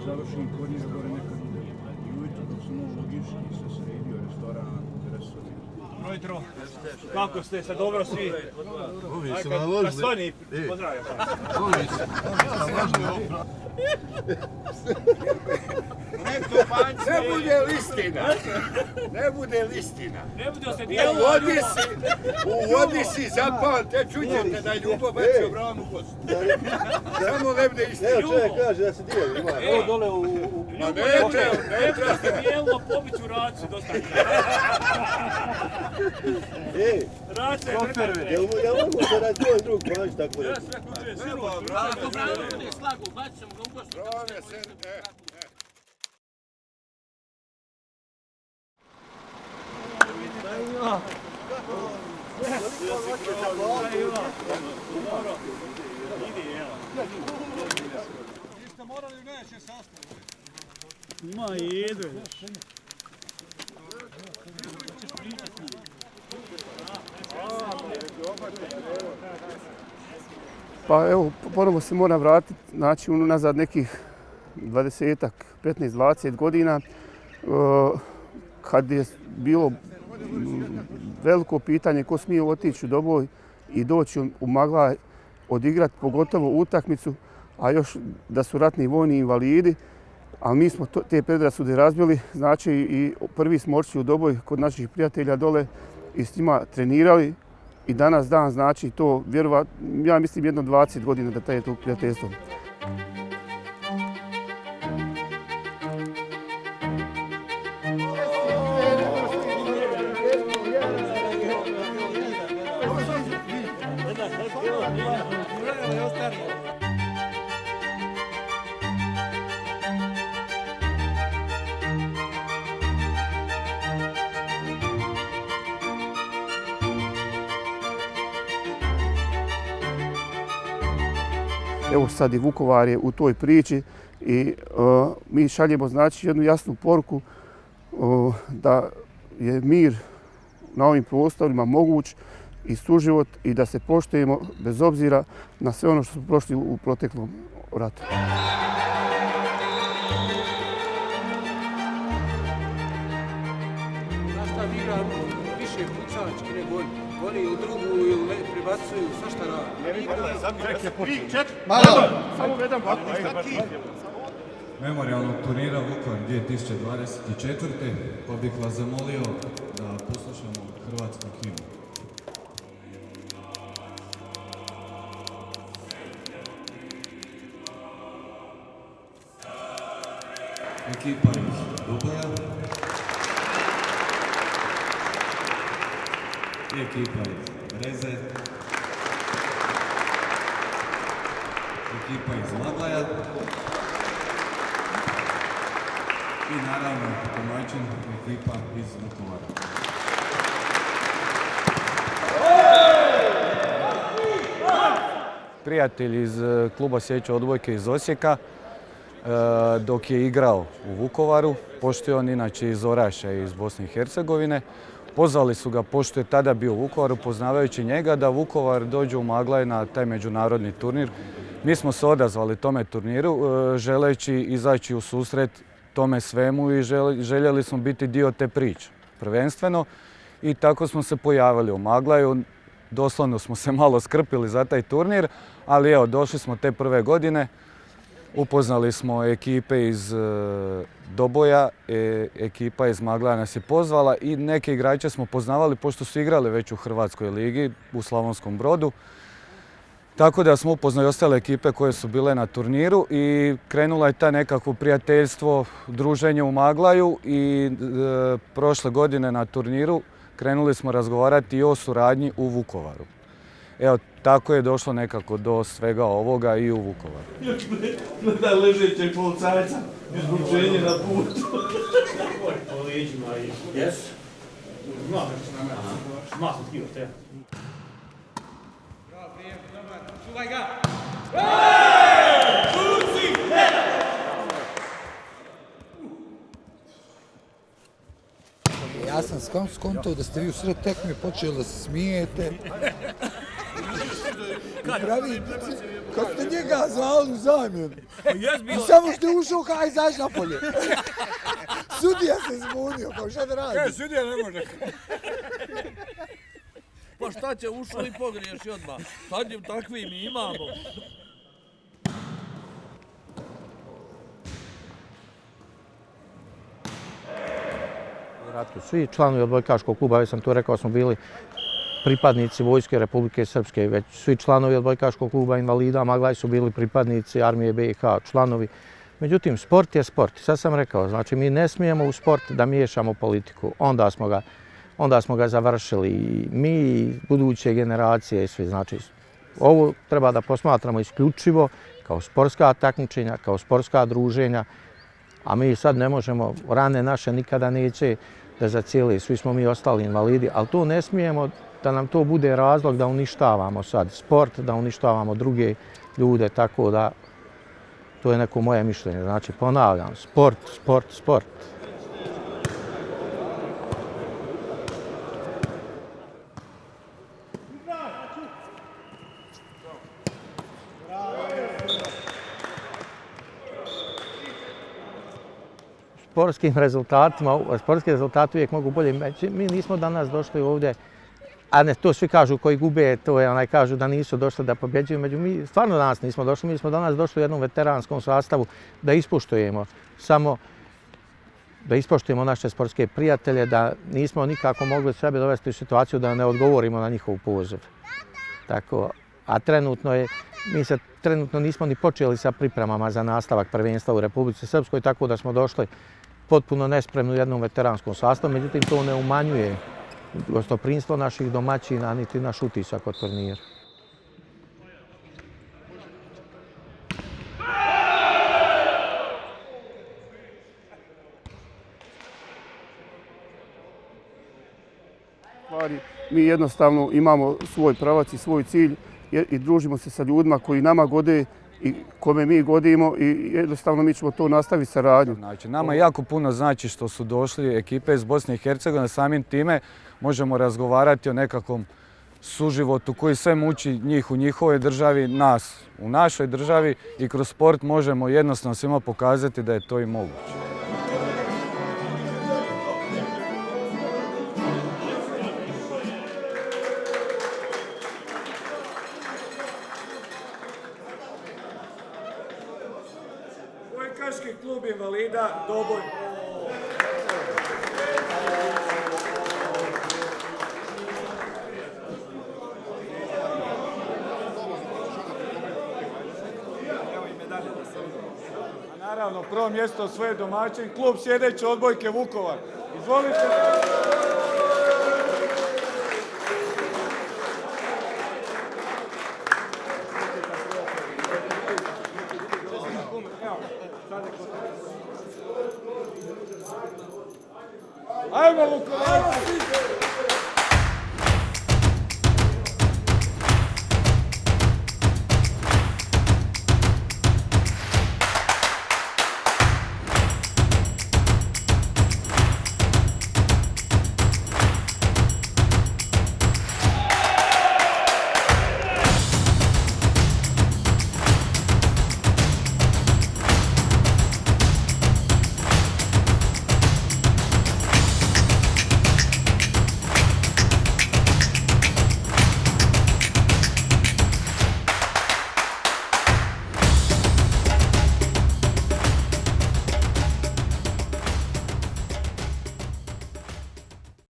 Završim kornir gore nekad i ujutro dok sam ovo logički se sredio, restoran, dresovi. Ujutro, kako ste se dobro svi? Ovi su naložili. Kad Soni, pozdravljam vas. Ovi su naložili. Ne bude listina. Ne bude listina. Ne bude se dijelo. Uvodi si zapamte, čujete da je Ljubo bacio branu kost. Samo ne bude istina. Evo čovjek kaže da se dijeli, ima. Evo dole u... Ma ne treba. Se dijelo, pobiću racu, dosta. Ej, Race, ja mogu se radi tvoj drug, ponaći tako da. ja sve kućuje siru. Bravo, Slagu, bacit ćemo ga u gostu. Niste morali neće sastaviti. Ma jedu. Pa evo, ponovo se moram vratiti, znači unazad nekih 20-ak, 15-20 godina, kad je bilo veliko pitanje ko smije otići u Doboj i doći u Maglaj odigrati pogotovo utakmicu, a još da su ratni vojni invalidi, ali mi smo te predrasude razbili, znači i prvi smo otišli u Doboj kod naših prijatelja dole i s njima trenirali i danas dan znači to vjerovatno, ja mislim jedno 20 godina da traje to prijateljstvo. Evo sad i Vukovar je u toj priči i mi šaljemo znači jednu jasnu poruku da je mir na ovim prostorima moguć i suživot i da se poštujemo bez obzira na sve ono što smo prošli u proteklom ratu. Nastav igra više pucački nego oni u drugu ili prebacuju, svašta radi. Memorijalnog turnira Vukovar 2024. pa bih vas zamolio da poslušamo hrvatsku himnu. Ekipa iz Doboja i ekipa iz Breze, ekipa iz Maglaja i naravno domaćin ekipa iz Vukovara. Prijatelj iz kluba Sjeća odbojke iz Osijeka, dok je igrao u Vukovaru, pošto je on inače iz Orašja iz Bosne i Hercegovine. Pozvali su ga, pošto je tada bio u Vukovaru, poznavajući njega, da Vukovar dođe u Maglaj na taj međunarodni turnir. Mi smo se odazvali tome turniru, želeći izaći u susret tome svemu i željeli smo biti dio te priče, prvenstveno. I tako smo se pojavili u Maglaju. Doslovno smo se malo skrpili za taj turnir, ali evo, došli smo te prve godine. Upoznali smo ekipe iz Doboja, ekipa iz Maglaja nas je pozvala i neke igrače smo poznavali pošto su igrali već u Hrvatskoj ligi u Slavonskom Brodu. Tako da smo upoznali ostale ekipe koje su bile na turniru i krenulo je ta nekakvo prijateljstvo, druženje u Maglaju i prošle godine na turniru krenuli smo razgovarati i o suradnji u Vukovaru. Evo, tako je došlo nekako do svega ovoga i u Vukovaru. Gleda ležećeg policajca, izručenje na putu. Po leđima i... Jes? Zna sam htio te. Čuvaj ga! Ja sam skontao da ste vi u sred tekme počeli da se smijete. Pravi, kad ste njega zvali u zamjenu. I samo što je ušao kaj izaći napolje. Sudija se zbunio, pa šta da radi? Kaj, sudija ne može. Pa šta će, ušao i pogriješi odmah. Sad takvi mi imamo. Svi članovi odbojkaškog kluba, već sam to rekao, smo bili pripadnici Vojske Republike Srpske, već svi članovi odbojkaškog kluba invalida Maglaj su bili pripadnici Armije BiH, članovi. Međutim, sport je sport. Sad sam rekao, znači mi ne smijemo u sport da miješamo politiku. Onda smo ga završili i mi i buduće generacije i svi. Znači, ovo treba da posmatramo isključivo kao sportska takmičenja, kao sportska druženja, a mi sad ne možemo, rane naše nikada neće da zacijeli, svi smo mi ostali invalidi, ali to ne smijemo da nam to bude razlog da uništavamo sad sport, da uništavamo druge ljude, tako da to je neko moje mišljenje. Znači, ponavljam, sport, sport, sport. Sportski rezultati uvijek mogu bolje. Mi nismo danas došli ovdje, a ne, to svi kažu koji gube, to je kažu da nisu došli da pobjeđuju. Mi stvarno danas nismo došli, mi smo danas došli u jednom veteranskom sastavu da ispoštujemo naše sportske prijatelje, da nismo nikako mogli sebe dovesti u situaciju da ne odgovorimo na njihov poziv. Tako, a mi se trenutno nismo ni počeli sa pripremama za nastavak prvenstva u Republici Srpskoj, tako da smo došli potpuno nespremni u jednom veteranskom sastavu, međutim to ne umanjuje gostoprimstvo naših domaćina, niti naš utisak od turnira. Mi jednostavno imamo svoj pravac i svoj cilj i družimo se sa ljudima koji nama gode i kome mi godimo i jednostavno mi ćemo to nastaviti saradnju. Znači, nama jako puno znači što su došli ekipe iz Bosne i Hercegovine, samim time možemo razgovarati o nekakvom suživotu koji sve muči njih u njihovoj državi, nas u našoj državi i kroz sport možemo jednostavno svima pokazati da je to i moguće. Odbojkaški klub invalida Doboj. A naravno, prvo mjesto osvoje domaćin, klub Sjedeće odbojke Vukovar. Izvolite. Ajmo Vukovar!